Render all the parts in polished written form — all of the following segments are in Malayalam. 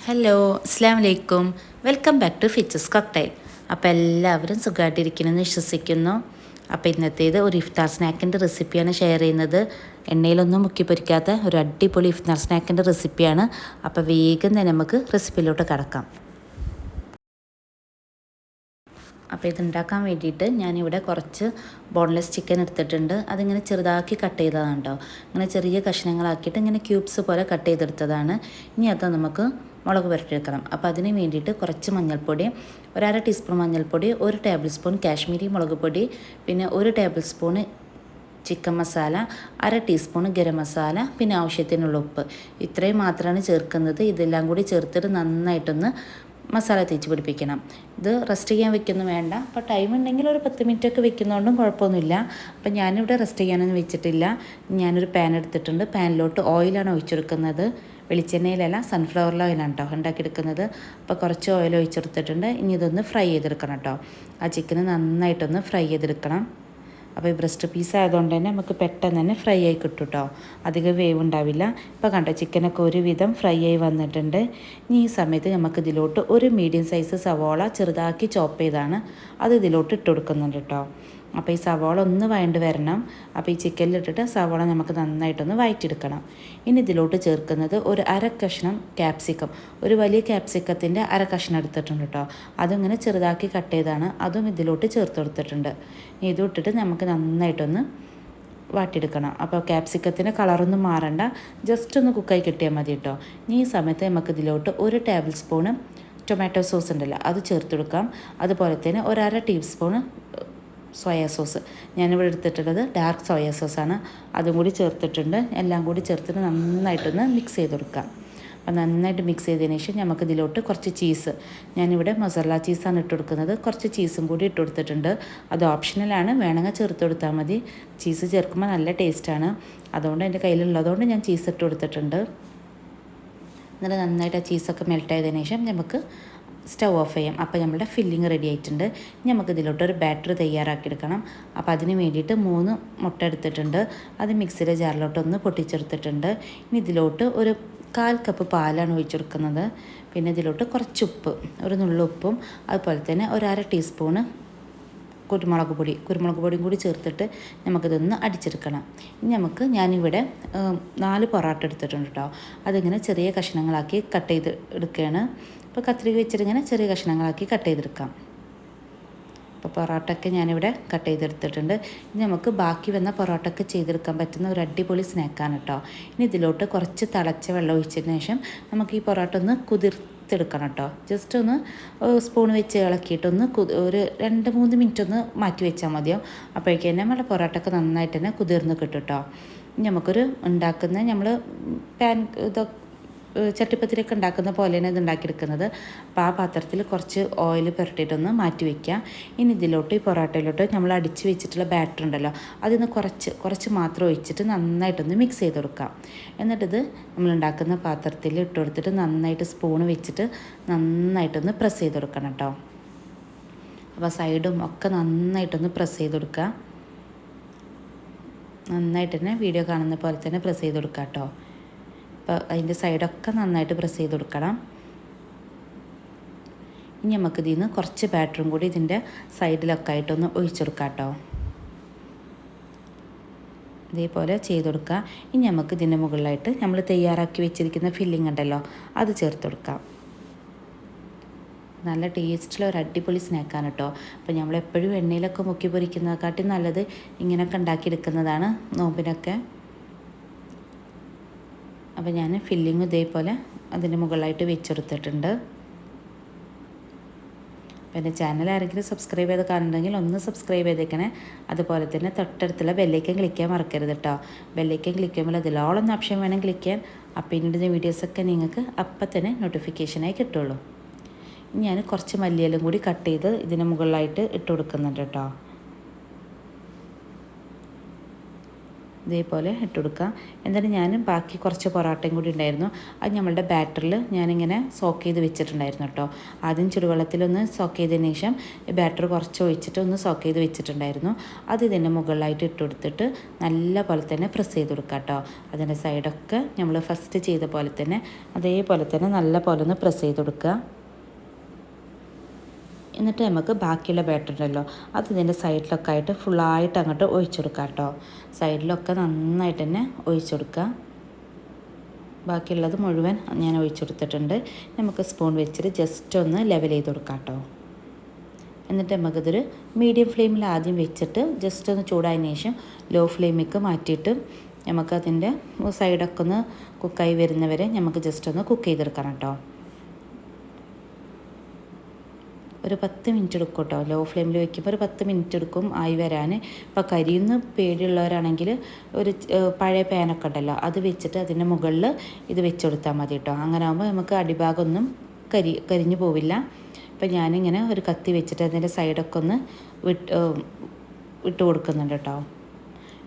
ഹലോ, അസ്സാം വലൈക്കും. വെൽക്കം ബാക്ക് ടു ഫിച്ചസ് കോക്ടൈൽ. അപ്പോൾ എല്ലാവരും സുഖമായിട്ടിരിക്കണമെന്ന് വിശ്വസിക്കുന്നു. അപ്പോൾ ഇന്നത്തേത് ഒരു ഇഫ്താർ സ്നാക്കിൻ്റെ റെസിപ്പിയാണ് ഷെയർ ചെയ്യുന്നത്. എണ്ണയിലൊന്നും മുക്കി പൊരിക്കാത്ത ഒരു അടിപൊളി ഇഫ്താർ സ്നാക്കിൻ്റെ റെസിപ്പിയാണ്. അപ്പോൾ വേഗം തന്നെ നമുക്ക് റെസിപ്പിയിലോട്ട് കടക്കാം. അപ്പോൾ ഇതുണ്ടാക്കാൻ വേണ്ടിയിട്ട് ഞാനിവിടെ കുറച്ച് ബോൺലെസ് ചിക്കൻ എടുത്തിട്ടുണ്ട്. അതിങ്ങനെ ചെറുതാക്കി കട്ട് ചെയ്തതാണ് കേട്ടോ. ഇങ്ങനെ ചെറിയ കഷ്ണങ്ങളാക്കിയിട്ട് ഇങ്ങനെ ക്യൂബ്സ് പോലെ കട്ട് ചെയ്തെടുത്തതാണ്. ഇനി അത് നമുക്ക് മുളക് പുരട്ടിയെടുക്കണം. അപ്പോൾ അതിന് വേണ്ടിയിട്ട് കുറച്ച് മഞ്ഞൾപ്പൊടി, 1/2 ടീസ്പൂൺ മഞ്ഞൾപ്പൊടി, 1 ടേബിൾ സ്പൂൺ കാശ്മീരി മുളക് പൊടി, പിന്നെ 1 table spoon chicken masala, 1/2 teaspoon garam masala, പിന്നെ ആവശ്യത്തിനുള്ള ഉപ്പ്. ഇത്രയും മാത്രമാണ് ചേർക്കുന്നത്. ഇതെല്ലാം കൂടി ചേർത്തിട്ട് നന്നായിട്ടൊന്ന് മസാല തേച്ച് പിടിപ്പിക്കണം. ഇത് റെസ്റ്റ് ചെയ്യാൻ വെക്കൊന്നും വേണ്ട. അപ്പോൾ ടൈം ഉണ്ടെങ്കിൽ ഒരു 10 മിനിറ്റൊക്കെ വെക്കുന്നതുകൊണ്ടും കുഴപ്പമൊന്നുമില്ല. അപ്പോൾ ഞാനിവിടെ റെസ്റ്റ് ചെയ്യാനൊന്നും വെച്ചിട്ടില്ല. ഞാനൊരു പാൻ എടുത്തിട്ടുണ്ട്. പാനിലോട്ട് ഓയിലാണ് ഒഴിച്ചെടുക്കുന്നത്. വെളിച്ചെണ്ണയിലല്ല, സൺഫ്ലവർ ഓയിലാണ് കേട്ടോ ഉണ്ടാക്കിയെടുക്കുന്നത്. അപ്പോൾ കുറച്ച് ഓയിൽ ഒഴിച്ചെടുത്തിട്ടുണ്ട്. ഇനി ഇതൊന്ന് ഫ്രൈ ചെയ്തെടുക്കണം കേട്ടോ. ആ ചിക്കന് നന്നായിട്ടൊന്ന് ഫ്രൈ ചെയ്തെടുക്കണം. അപ്പോൾ ഈ ബ്രസ്റ്റ് പീസ് ആയതുകൊണ്ട് തന്നെ നമുക്ക് പെട്ടെന്ന് തന്നെ ഫ്രൈ ആയി കിട്ടും കേട്ടോ. അധികം വേവ് ഉണ്ടാവില്ല. ഇപ്പോൾ കണ്ടോ, ചിക്കനൊക്കെ ഒരുവിധം ഫ്രൈ ആയി വന്നിട്ടുണ്ട്. ഇനി ഈ സമയത്ത് നമുക്ക് ഇതിലോട്ട് ഒരു മീഡിയം സൈസ് സവോള ചെറുതാക്കി ചോപ്പ് ചെയ്താണ് അത് ഇതിലോട്ട് ഇട്ട് കൊടുക്കുന്നുണ്ട് കേട്ടോ. അപ്പോൾ ഈ സവോള ഒന്ന് വഴണ്ട് വരണം. അപ്പോൾ ഈ ചിക്കനിലിട്ടിട്ട് സവോള നമുക്ക് നന്നായിട്ടൊന്ന് വഴറ്റിയെടുക്കണം. ഇനി ഇതിലോട്ട് ചേർക്കുന്നത് ഒരു 1/2 കഷ്ണം ക്യാപ്സിക്കം, ഒരു വലിയ ക്യാപ്സിക്കത്തിൻ്റെ 1/2 കഷ്ണം എടുത്തിട്ടുണ്ട് കേട്ടോ. അതിങ്ങനെ ചെറുതാക്കി കട്ട് ചെയ്താണ് അതും ഇതിലോട്ട് ചേർത്ത് കൊടുത്തിട്ടുണ്ട്. ഇതും ഇട്ടിട്ട് നമുക്ക് നന്നായിട്ടൊന്ന് വാട്ടിയെടുക്കണം. അപ്പോൾ ക്യാപ്സിക്കത്തിൻ്റെ കളറൊന്നും മാറണ്ട, ജസ്റ്റ് ഒന്ന് കുക്കായി കിട്ടിയാൽ മതി കേട്ടോ. ഇനി ഈ സമയത്ത് നമുക്ക് ഇതിലോട്ട് 1 ടേബിൾ സ്പൂണ് ടൊമാറ്റോ സോസ് ഉണ്ടല്ലോ അത് ചേർത്ത് കൊടുക്കാം. അതുപോലെ തന്നെ 1/2 ടീസ്പൂണ് സോയാ സോസ്, ഞാനിവിടെ എടുത്തിട്ടുള്ളത് ഡാർക്ക് സോയാ സോസാണ്. അതും കൂടി ചേർത്തിട്ടുണ്ട്. എല്ലാം കൂടി ചേർത്തിട്ട് നന്നായിട്ടൊന്ന് മിക്സ് ചെയ്ത് കൊടുക്കാം. അപ്പോൾ നന്നായിട്ട് മിക്സ് ചെയ്തതിന് ശേഷം നമുക്ക് ഇതിലോട്ട് കുറച്ച് ചീസ്, ഞാനിവിടെ മൊസറല്ല ചീസാണ് ഇട്ട് കൊടുക്കുന്നത്. കുറച്ച് ചീസും കൂടി ഇട്ട് കൊടുത്തിട്ടുണ്ട്. അത് ഓപ്ഷണലാണ്, വേണമെങ്കിൽ ചേർത്ത് കൊടുത്താൽ മതി. ചീസ് ചേർക്കുമ്പോൾ നല്ല ടേസ്റ്റാണ്. അതുകൊണ്ട് എൻ്റെ കയ്യിലുള്ളതുകൊണ്ട് ഞാൻ ചീസ് ഇട്ട് കൊടുത്തിട്ടുണ്ട്. എന്നിട്ട് നന്നായിട്ട് ആ ചീസൊക്കെ മെൽറ്റ് ആയതിനു ശേഷം നമുക്ക് സ്റ്റൗ ഓഫ് ചെയ്യാം. അപ്പോൾ നമ്മുടെ ഫില്ലിങ് റെഡി ആയിട്ടുണ്ട്. ഇനി നമുക്ക് ഇതിലോട്ടൊരു ബാറ്റർ തയ്യാറാക്കിയെടുക്കണം. അപ്പോൾ അതിന് വേണ്ടിയിട്ട് 3 മുട്ട എടുത്തിട്ടുണ്ട്. അത് മിക്സിയുടെ ജാറിലോട്ടൊന്ന് പൊട്ടിച്ചെടുത്തിട്ടുണ്ട്. ഇനി ഇതിലോട്ട് ഒരു 1/4 കപ്പ് പാലാണ് ഒഴിച്ചെടുക്കുന്നത്. പിന്നെ ഇതിലോട്ട് കുറച്ച് ഉപ്പ്, ഒരു നുള്ളുപ്പും, അതുപോലെ തന്നെ 1/2 ടീസ്പൂണ് കുരുമുളക് പൊടിയും കൂടി ചേർത്തിട്ട് നമുക്കിതൊന്ന് അടിച്ചെടുക്കണം. ഇനി ഞാനിവിടെ 4 പൊറോട്ട എടുത്തിട്ടുണ്ട് കേട്ടോ. അതിങ്ങനെ ചെറിയ കഷ്ണങ്ങളാക്കി കട്ട് ചെയ്ത് എടുക്കുകയാണ്. അപ്പോൾ കത്രിക വെച്ചിട്ട് ഇങ്ങനെ ചെറിയ കഷ്ണങ്ങളാക്കി കട്ട് ചെയ്തെടുക്കാം. അപ്പോൾ പൊറോട്ടയൊക്കെ ഞാനിവിടെ കട്ട് ചെയ്തെടുത്തിട്ടുണ്ട്. ഇനി നമുക്ക് ബാക്കി വന്ന പൊറോട്ടയൊക്കെ ചെയ്തെടുക്കാൻ പറ്റുന്ന ഒരു അടിപൊളി സ്നാക്കാണ് കേട്ടോ. ഇനി ഇതിലോട്ട് കുറച്ച് തിളച്ച വെള്ളം ഒഴിച്ചതിന് ശേഷം നമുക്ക് ഈ പൊറോട്ട ഒന്ന് കുതിർത്തെടുക്കണം കേട്ടോ. ജസ്റ്റ് ഒന്ന് സ്പൂൺ വെച്ച് ഇളക്കിയിട്ടൊന്ന് ഒരു 2-3 മിനിറ്റ് ഒന്ന് മാറ്റി വെച്ചാൽ മതിയോ. അപ്പോഴേക്കും തന്നെ നമ്മുടെ പൊറോട്ടയൊക്കെ നന്നായിട്ട് തന്നെ കുതിർന്ന് കിട്ടും കേട്ടോ. ഇനി നമുക്കൊരു ഉണ്ടാക്കുന്ന നമ്മൾ ചട്ടിപ്പത്തിരിയൊക്കെ ഉണ്ടാക്കുന്ന പോലെയാണ് ഇത് ഉണ്ടാക്കിയെടുക്കുന്നത്. അപ്പോൾ ആ പാത്രത്തിൽ കുറച്ച് ഓയിൽ പുരട്ടിയിട്ടൊന്ന് മാറ്റി വയ്ക്കുക. ഇനി ഇതിലോട്ട് ഈ പൊറോട്ടയിലോട്ട് നമ്മൾ അടിച്ച് വെച്ചിട്ടുള്ള ബാറ്റർ ഉണ്ടല്ലോ അതിന്ന് കുറച്ച് മാത്രം ഒഴിച്ചിട്ട് നന്നായിട്ടൊന്ന് മിക്സ് ചെയ്ത് കൊടുക്കാം. എന്നിട്ടിത് നമ്മൾ ഉണ്ടാക്കുന്ന പാത്രത്തിൽ ഇട്ട് കൊടുത്തിട്ട് നന്നായിട്ട് സ്പൂൺ വെച്ചിട്ട് നന്നായിട്ടൊന്ന് പ്രസ് ചെയ്ത് കൊടുക്കണം കേട്ടോ. അപ്പോൾ സൈഡും ഒക്കെ നന്നായിട്ടൊന്ന് പ്രസ് ചെയ്ത് കൊടുക്കുക. നന്നായിട്ട് തന്നെ വീഡിയോ കാണുന്ന പോലെ തന്നെ പ്രസ് ചെയ്ത് കൊടുക്കുക കേട്ടോ. അപ്പോൾ അതിൻ്റെ സൈഡൊക്കെ നന്നായിട്ട് പ്രസ് ചെയ്ത് കൊടുക്കണം. ഇനി നമുക്ക് ഇതിൽ നിന്ന് കുറച്ച് ബാറ്ററും കൂടി ഇതിൻ്റെ സൈഡിലൊക്കെ ആയിട്ടൊന്ന് ഒഴിച്ചെടുക്കാം കേട്ടോ. ഇതേപോലെ ചെയ്ത് കൊടുക്കുക. ഇനി നമുക്ക് ഇതിൻ്റെ മുകളിലായിട്ട് നമ്മൾ തയ്യാറാക്കി വെച്ചിരിക്കുന്ന ഫില്ലിംഗ് ഉണ്ടല്ലോ അത് ചേർത്ത് കൊടുക്കാം. നല്ല ടേസ്റ്റുള്ള ഒരു അടിപൊളി സ്നാക്കാണ് കേട്ടോ. അപ്പോൾ നമ്മളെപ്പോഴും എണ്ണയിലൊക്കെ മുക്കി പൊരിക്കുന്നതിനെക്കാട്ടി നല്ലത് ഇങ്ങനെയൊക്കെ ഉണ്ടാക്കിയെടുക്കുന്നതാണ് നോമ്പിനൊക്കെ. അപ്പോൾ ഞാൻ ഫില്ലിങ് ഇതേപോലെ അതിൻ്റെ മുകളിലായിട്ട് വെച്ചെടുത്തിട്ടുണ്ട്. അപ്പോൾ എൻ്റെ ചാനൽ ആരെങ്കിലും സബ്സ്ക്രൈബ് ചെയ്ത് കാണുന്നുണ്ടെങ്കിൽ ഒന്ന് സബ്സ്ക്രൈബ് ചെയ്തേക്കണേ. അതുപോലെ തന്നെ തൊട്ടടുത്തുള്ള ബെല്ലൈക്കൻ ക്ലിക്ക് ചെയ്യാൻ മറക്കരുത് കേട്ടോ. ബെല്ലൈക്കൻ ക്ലിക്ക് ചെയ്യുമ്പോൾ അതിലോളൊന്ന് ഓപ്ഷൻ വേണം ക്ലിക്ക് ചെയ്യാൻ. അപ്പോൾ ഇന്നിടുന്ന വീഡിയോസൊക്കെ നിങ്ങൾക്ക് അപ്പം തന്നെ നോട്ടിഫിക്കേഷനായി കിട്ടുള്ളൂ. ഞാൻ കുറച്ച് മല്ലിയിലും കൂടി കട്ട് ചെയ്ത് ഇതിന് മുകളിലായിട്ട് ഇട്ട് കൊടുക്കുന്നുണ്ട് കേട്ടോ. ഇതേപോലെ ഇട്ട് കൊടുക്കുക. എന്നിട്ട് ഞാൻ ബാക്കി കുറച്ച് പൊറോട്ടയും കൂടി ഉണ്ടായിരുന്നു, അത് നമ്മളുടെ ബാറ്ററിൽ ഞാനിങ്ങനെ സോക്ക് ചെയ്ത് വെച്ചിട്ടുണ്ടായിരുന്നു കേട്ടോ. ആദ്യം ചുടുവെള്ളത്തിലൊന്ന് സോക്ക് ചെയ്തതിന് ശേഷം ബാറ്റർ കുറച്ച് ഒഴിച്ചിട്ട് ഒന്ന് സോക്ക് ചെയ്ത് വെച്ചിട്ടുണ്ടായിരുന്നു. അത് ഇതിൻ്റെ മുകളിലായിട്ട് ഇട്ട് കൊടുത്തിട്ട് നല്ല പോലെ തന്നെ പ്രസ് ചെയ്ത് കൊടുക്കുക കേട്ടോ. അതിൻ്റെ സൈഡൊക്കെ നമ്മൾ ഫസ്റ്റ് ചെയ്ത പോലെ തന്നെ അതേപോലെ തന്നെ നല്ല പോലെ ഒന്ന് പ്രസ് ചെയ്ത് കൊടുക്കുക. എന്നിട്ട് നമുക്ക് ബാക്കിയുള്ള ബാറ്റർ ഉണ്ടല്ലോ അത് ഇതിൻ്റെ സൈഡിലൊക്കെ ആയിട്ട് ഫുള്ളായിട്ട് അങ്ങോട്ട് ഒഴിച്ചു കൊടുക്കുക കേട്ടോ. സൈഡിലൊക്കെ നന്നായിട്ട് തന്നെ ഒഴിച്ചു കൊടുക്കുക. ബാക്കിയുള്ളത് മുഴുവൻ ഞാൻ ഒഴിച്ചു കൊടുത്തിട്ടുണ്ട്. നമുക്ക് സ്പൂൺ വെച്ചിട്ട് ജസ്റ്റ് ഒന്ന് ലെവൽ ചെയ്ത് കൊടുക്കാം കേട്ടോ. എന്നിട്ട് നമുക്കിതൊരു മീഡിയം ഫ്ലെയിമിൽ ആദ്യം വെച്ചിട്ട് ജസ്റ്റ് ഒന്ന് ചൂടായതിനു ശേഷം ലോ ഫ്ലെയിമിലേക്ക് മാറ്റിയിട്ട് നമുക്കതിൻ്റെ സൈഡൊക്കെ ഒന്ന് കുക്കായി വരുന്നവരെ നമുക്ക് ജസ്റ്റ് ഒന്ന് കുക്ക് ചെയ്തെടുക്കണം കേട്ടോ. ഒരു 10 മിനിറ്റ് എടുക്കും കേട്ടോ. ലോ ഫ്ലെയിമിൽ വയ്ക്കുമ്പോൾ ഒരു 10 മിനിറ്റ് എടുക്കും ആയി വരാൻ. ഇപ്പോൾ കരിയുന്ന പേടിയുള്ളവരാണെങ്കിൽ ഒരു പഴയ പാനൊക്കെ ഉണ്ടല്ലോ അത് വെച്ചിട്ട് അതിൻ്റെ മുകളിൽ ഇത് വെച്ച് കൊടുത്താൽ മതി കേട്ടോ. അങ്ങനെ ആകുമ്പോൾ നമുക്ക് അടിഭാഗമൊന്നും കരിഞ്ഞു പോവില്ല. ഇപ്പം ഞാനിങ്ങനെ ഒരു കത്തി വെച്ചിട്ട് അതിൻ്റെ സൈഡൊക്കെ ഒന്ന് വിട്ട് കൊടുക്കുന്നുണ്ട് കേട്ടോ.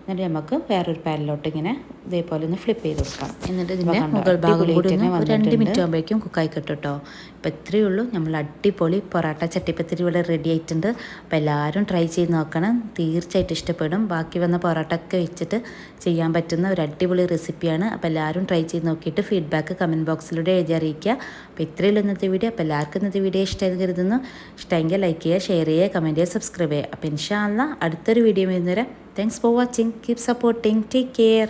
എന്നിട്ട് നമുക്ക് വേറൊരു പാനിലോട്ട് ഇങ്ങനെ ഇതേപോലെ ഒന്ന് ഫ്ലിപ്പ് ചെയ്ത് കൊടുക്കാം. എന്നിട്ട് ഇതിൻ്റെ മുകൾ ഭാഗം കൂടി ഒന്ന് 2 മിനിറ്റ് ആകുമ്പോഴേക്കും കുക്കായി കിട്ടും കേട്ടോ. അപ്പോൾ ഇത്രയേ ഉള്ളൂ, നമ്മൾ അടിപൊളി പൊറോട്ട ചട്ടിപ്പത്തിരി ഇവിടെ റെഡി ആയിട്ടുണ്ട്. അപ്പോൾ എല്ലാവരും ട്രൈ ചെയ്ത് നോക്കണം, തീർച്ചയായിട്ടും ഇഷ്ടപ്പെടും. ബാക്കി വന്ന പൊറോട്ട ഒക്കെ വെച്ചിട്ട് ചെയ്യാൻ പറ്റുന്ന ഒരു അടിപൊളി റെസിപ്പിയാണ്. അപ്പോൾ എല്ലാവരും ട്രൈ ചെയ്ത് നോക്കിയിട്ട് ഫീഡ്ബാക്ക് കമൻറ്റ് ബോക്സിലൂടെ എഴുതി അറിയിക്കുക. അപ്പോൾ ഇത്രയേ ഉള്ളൂ ഇന്നത്തെ വീഡിയോ. അപ്പോൾ എല്ലാവർക്കും ഇന്നത്തെ വീഡിയോ ഇഷ്ടമായെന്ന് കരുതുന്നു. ഇഷ്ടമെങ്കിൽ ലൈക്ക് ചെയ്യുക, ഷെയർ ചെയ്യുക, കമൻറ്റ് ചെയ്യുക, സബ്സ്ക്രൈബ് ചെയ്യുക. അപ്പോൾ ഇൻഷാ അല്ലാഹ് അടുത്തൊരു വീഡിയോ വരുന്നവരെ thanks for watching. Keep supporting. Take care.